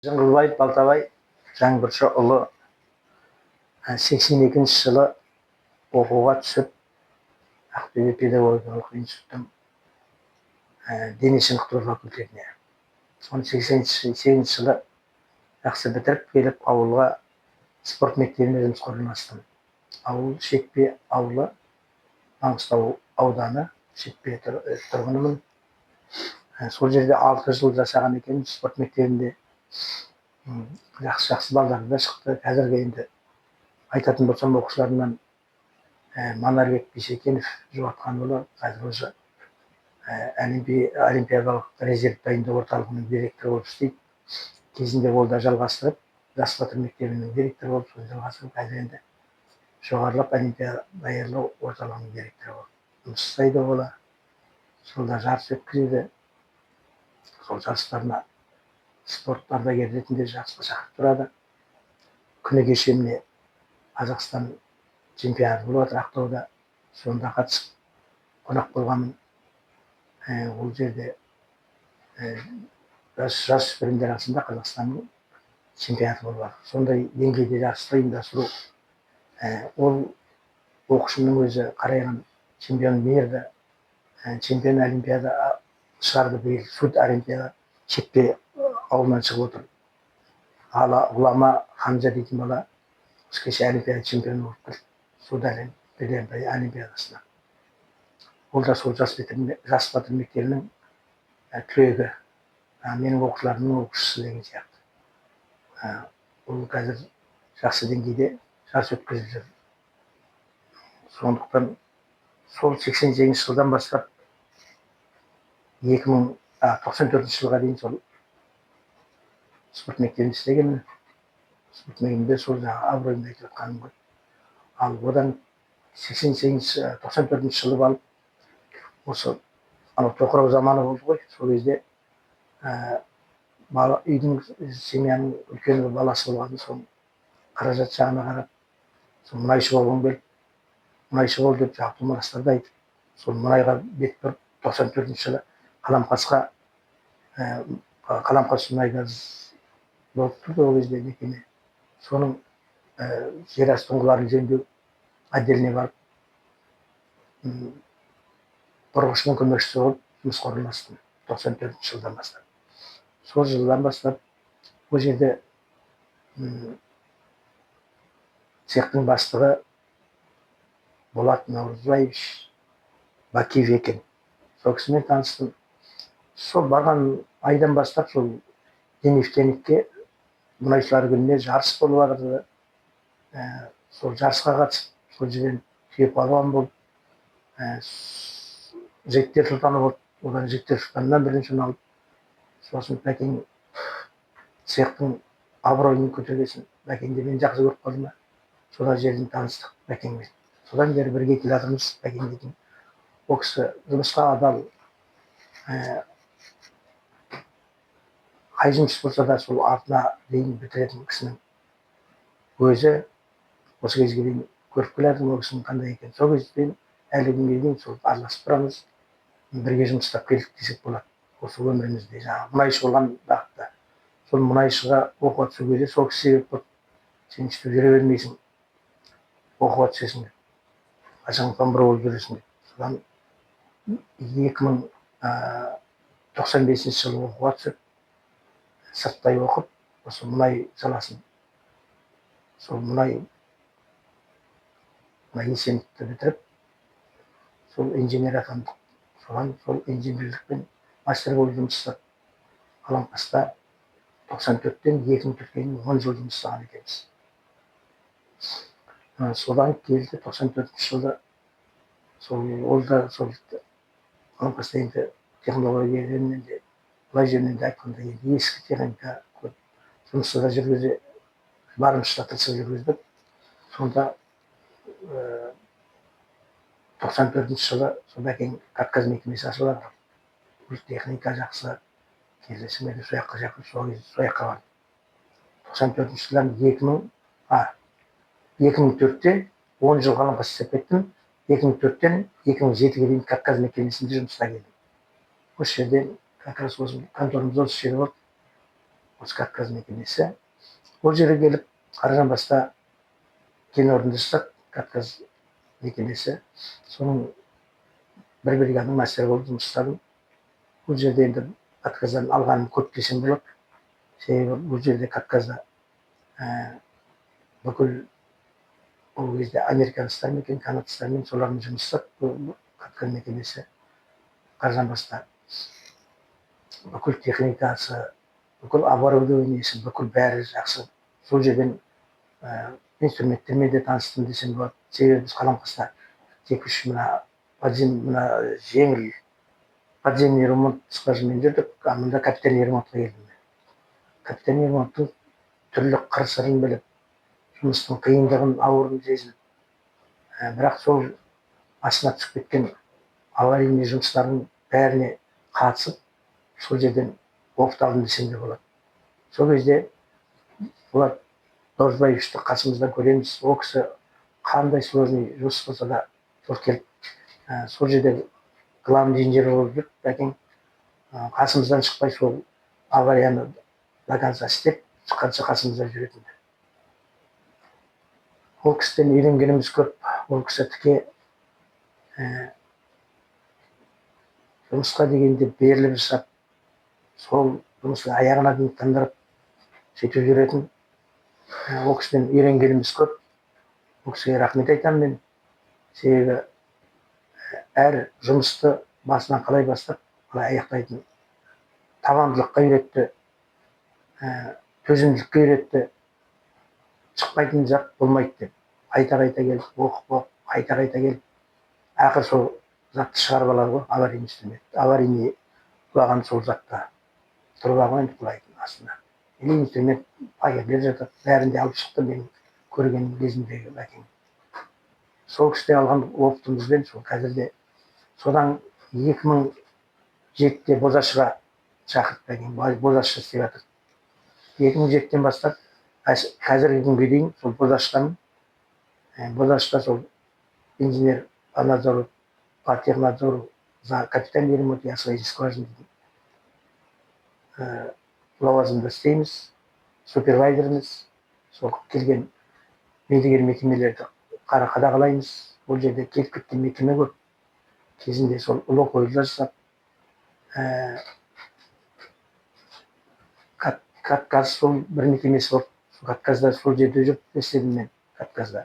Жаңғылбаев Балтабай Жаңбыршыұлы 82 жылы оқуға түсіп, Ақтөбе педагогикалық институттың дене шынықтыру факультетіне. Соны 88 жылы жақсы бітіріп келіп, ауылға спорт мектебіне жұмысқа орналастым. Ауыл Шетпе ауылы, Маңғыстау ауданы, Шетпе тұрғынымын. Сол жерде 6 жыл жасаған екен спорт мектебінде. Жақсы балдар да шықты. Қазіргі енді айтатын болсам, оқушыларымнан Манарбек Бейсекенов Жұбатқанұлы қазір уже олимпиадалық резерв дайындау орталығының директоры болып істейді. Кезінде ол да жалғастырып, жас батыр мектебінің директоры болып, сол жалғастырып, қазір енді жоғарылап олимпиада даярлау орталығының директоры болып жұмыс жасайды. ол жылда жарыс өткізеді. Сол жарыстарына спорт ардагері ретінде жарысқа шақырып тұрады. Күні кеше міне Қазақстан чемпионаты болып жатыр Ақтауда. Сонда қатысып қонақ болғанмын. Ол жерде жасөспірімдер арасында Қазақстанның чемпионаты болып жатыр. Сондай деңгейде жарысты ұйымдастыру, ол оқушының өзі қарайған чемпион берді, чемпион олимпиада шығарды. Биыл суд олимпиада Шетпе ауылынан шығып отыр. Ғұлама Хамза дейтін бала кеше олимпиада чемпионы болып келді, суд олимпиадасына. Ол да сол жас батыр мектебінің түлегі, менің оқушыларымның оқушысы деген сияқты. Ол қазір жақсы деңгейде жарыс өткізіп жүр. Сондықтан сол 88 жылдан бастап 94 жылға дейін сол спорт мектебінде істегенмін. Спорт мектебінде сол жаңа абыройымды айтып жатқаным ғой. Ал одан 94 жылы алып, осы тоқырау заманы болды ғой. Сол кезде үйдің семьяның үлкен баласы болған, сол қаражат жағына қарап, сол мұнайшы болғым келіп, мұнайшы бол деп жақтырмастарды айтып, сол мұнайға бет бұрып, 94 жылы Қаламқас мұнайгаз болып тұрды ол кезде мекеме. Соның жер асты ұңғыларын жөндеу отделіне барып, бұрғышының көмекшісі болып жұмысқа орналастым 94 жылдан бастап. Сол жылдан бастап ол жерде цехтың бастығы Болат Наурызбаевич Бакиев екен. Сол кісімен таныстым. Сол барған айдан бастап сол нефтяникке мұнайшылар күніне жарыс болып жатырды. Сол жарысқа қатысып, сол жерден түйе-палуан болып, жігіттер сұлтаны болып, одан жігіттер сұлтанынан біріншіні алып, сосын Бәкең цехтың абыройын көтергесін. Бәкеңді мен жақсы көріп қалдым. Содан жерден таныстық Бәкеңмен. Содан бері бірге келе жатырмыз. Бәкең дейтін ол кісі жұмысқа адал, қай жұмыс болса да сол артына дейін бітіретін кісінің өзі. Осы кезге дейін көріп келатырмын ол кісінің қандай екен. Сол кезден әлі күнге дейін сол араласып тұрамыз. Бірге жұмыс істеп келдік десек болады. Осы өмірімізде жаңағы мұнайшы болған уақытта. Сол мұнайшыға оқуға түсу кезде сол кісі себеп болды. Сен істеп жүре бермейсің, оқуға түсесің деп. Қашан томбыра болып жүресің деп. Содан 2095 жылы оқуға түсіп, сырттай оқып, осы мұнай саласын, сол мұнай инженерлікті бітіріп, сол инженер атандық. Соған сол инженерлікпен мастер болып жұмыс жасап, Қаламқаста 94-тен 2004-ге дейін 10 жыл жұмыс жасаған екенбіз. Содан келді 94 жылда ол да сол Қаламқаста енді технология жөнінен де, былай жөнінен де айтқанда енді ескі техника көп. Жұмысты да жүргізе, барынша тырысып жүргіздік. Сонда 94 жылы сол Бәкең Кавказ мекемесі ашылады. Бұл техника жақсы, келесімен сол жаққа жақын, сол кезде сол жаққа бардым. 94 жылдан 2004-те 10 жыл Қаламқас істеп кеттім. 2004-тен 2007-ге дейін Кавказ мекемесінде жұмыста келдім. Осы жерден как раз осы конторымыз осы жерде болды. осы Кавказ мекемесі. Ол жерге келіп Қаражанбаста кен орнында жасап, Кавказ мекемесі. Соның бір бригаданың мастері болып жұмыс жасадым. Бұл жерде енді Кавказдан алғаным көп десем болады. Себебі бұл жерде Кавказда бүкіл ол кезде американецтер екен, канадецтермен солармен жұмыс жасап, Кавказ мекемесі Қаражанбаста бүкіл техникасы, бүкіл оборудованиесі, бүкіл бәрі жақсы. Сол жерден инструменттермен де таныстым десем болады. Себебі біз Қаламқаста тек үш мына жеңіл подземный ремонт скважинамен жүрдік, мында капитальный ремонтқа келдім. Капитальный ремонттың түрлі қыр-сырын біліп, жұмыстың қиындығын, ауырын сезініп, бірақ сол астына түсіп кеткен аварийный жұмыстардың бәріне қатысып, сол жерден опыт алдым десем де болады. Сол кезде олар Доржбаевичті қасымыздан көреміз. Ол кісі қандай сложный жұмыс болса да сол келіп, сол жерде главный инженер болып жүріп, бәкең қасымыздан шықпай сол аварияны до конца істеп, шыққанша қасымызда жүретін. Ол кісіден үйренгеніміз көп. Ол кісі тіке жұмысқа дегенде беріліп жасап, сол жұмысты аяғына дейін тындырып сөйтіп жүретін. Ол кісіден үйренгеніміз көп. Ол кісіге рахмет айтамын мен. Себебі әр жұмысты басынан қалай бастап, қалай аяқтайтын табандылыққа үйретті, төзімділікке үйретті. Шықпайтын зат болмайды деп. Қайта-қайта келіп, оқып, қайта-қайта келіп, ақыр сол затты шығарып алады ғой, аварийный инструмент. Аварийный құлаған сол затта тұрып алған құлайтын астына. Или инструмент пагерлер жатады, бәрінде алып шықты менің көрген кезімдегі бәкең. Сол кісіден алған опытымызбен сол қазірде содан 2007-те Бозашыға шақырып бәкең, Бозашы істеп жатыр. 2007-тен бастап қазіргі күнге дейін сол Бозашыдамын. Бозашыда сол инженер по надзору, по технадзору за капитальный ремонт и освоение скважин лауазымда істейміз, супервайзеріміз. Сол келген мердігер мекемелерді қадағалаймыз. Ол жерде келіп кеткен мекеме көп. Кезінде сол локойлар жасап, Кавказ сол бір мекемесі болды. Кавказда сол жерде жүріп істедім мен, Кавказда.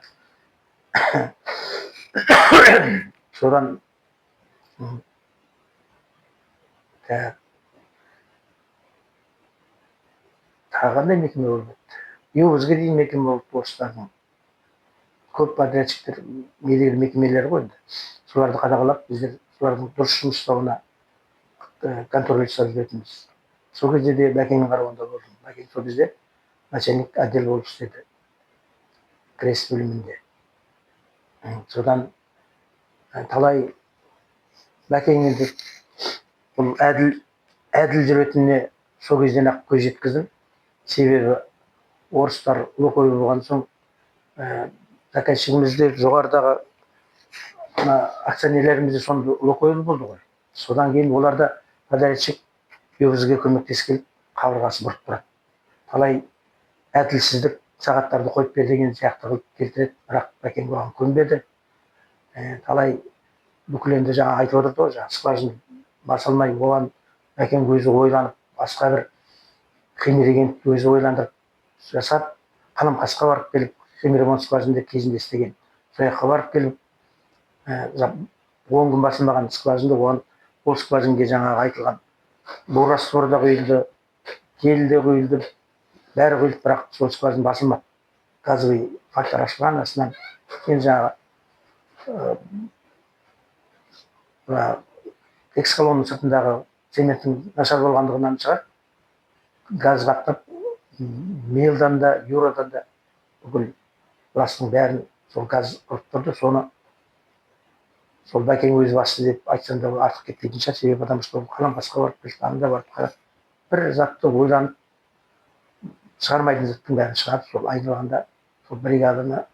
Содан қандай мекеме болып еді? Ювізге дейін мекеме болып орыстардың. Көп подрядчиктер, мердігер мекемелері ғой енді. Соларды қадағалап, біздер солардың дұрыс жұмыс жасауына контроль жасап жүретінбіз. Сол кезде де бәкеңнің қарауында болдым. Бәкең сол кезде начальник отдел болып істеді. Крест бөлімінде. Содан талай бәкең енді бұл әділ жүретініне сол кезден ақ көз жеткіздім. Себебі орыстар локой болған соң заказчигімізде жоғарыдағы акционерлерімізде сонда локойл болды ғой. Содан кейін оларда подрядчик бізге көмектесіп келіп қабырғасын бұрып тұрады. Талай әділсіздік, сағаттарды қойып бер деген сияқты қылып келтіреді, бірақ бәкең оған көнбеді. Талай бүкіл енді жаңа айтып отырды ғой, жаңа скважина басылмай, оған бәкең өзі ойланып, басқа бір химремонт өзі ойландырып жасап, Қаламқасқа барып келіп, химремонт скважинада кезінде істеген. Сол жаққа барып келіп, 10 күн басылмаған скважинада оған ол скважинге жаңағы айтылған бураствор да құйылды, гель де құйылды, бәрі құйылып, бірақ сол скважина басылмады. Газовый фактор ашылған астынан. Енді жаңағы экскалонның сыртындағы цементтің нашар болғандығынан шығар, газ қаптап, мелдан да, юрадан да бүкіл ластың бәрін сол газ ұрып тұрды. Соны сол бәкең өзі басты деп айтсам да артық кетпейтін шығар. Себебі потому что Қаламқасқа барып келіп, анда барып қарап, бір затты ойланып, шығармайтын заттың бәрін шығарып, сол айналғанда сол бригаданы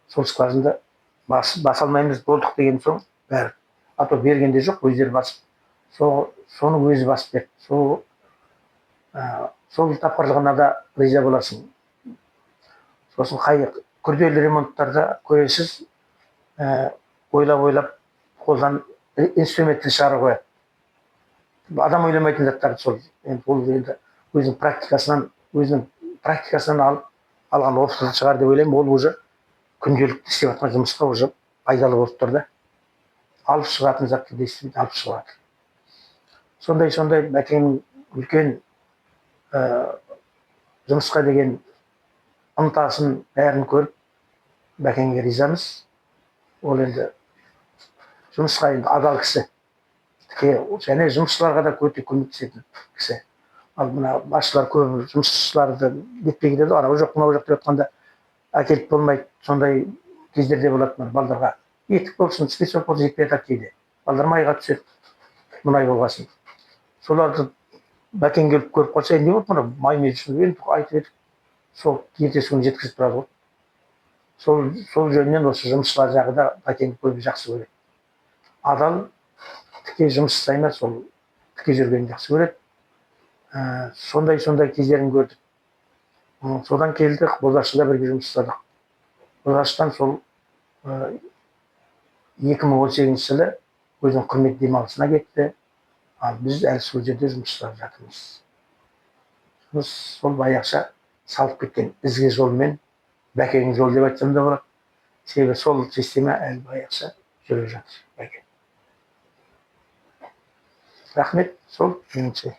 сол скважинада баса алмаймыз болдық деген соң бәрі. А то бергенде жоқ, өздері басып, соны өзі басып берді. Сол Сол тапқырлығына да риза боласың. Сосын күрделі ремонттарда көресіз, ойлап қолдан инструментті шығарып қояды. Адам ойламайтын заттарды сол ол енді өзінің практикасынан алған опыты шығар деп ойлаймын. Ол уже күнделікті істеп жатқан жұмысқа уже пайдалы болып тұр да. Алып шығатын затты действительно алып шығады. Сондай Бәкеңнің үлкен жұмысқа деген ынтасын бәрін көріп Бәкеңге ризамыз. Ол енді жұмысқа енді адал кісі. Және жұмысшыларға да өте көмектесетін кісі. Ал мына басшылар көп жұмысшыларды бетпе кетеді, анау жоқ мынау жоқ деп жатқанда әкеліп болмайды. Сондай кездерде болады балдарға. Етік болсын, специяк болсын жетпей жатады кейде. Балдар майға түседі, мұнай болғасын. Соларды Бәкең келіп көріп қалса, не болды мұны маймен жүрген айтып едік. Сол ертесі күні жеткізіп тұрады ғой. Сол жөнінен осы жұмысшылар жағы да Бәкеңді көбі жақсы көреді. Адал, тіке жұмыс жасайма, сол тіке жүргенін жақсы көреді. Сондай кездерін көрдік. Содан келдік, Бозашыда бірге жұмыс жасадық. Бозашыдан сол 2018 жылы өзінің құрмет демалысына кетті. Ал біз әлі сол жерде жұмыс жасап жатырмыз. Сол баяғыша салып кеткен ізгі жолмен, Бәкеңнің жолы деп айтсам да болады. Себебі сол система әлі баяғыша жүріп жатыр. Рахмет, сол меніңше.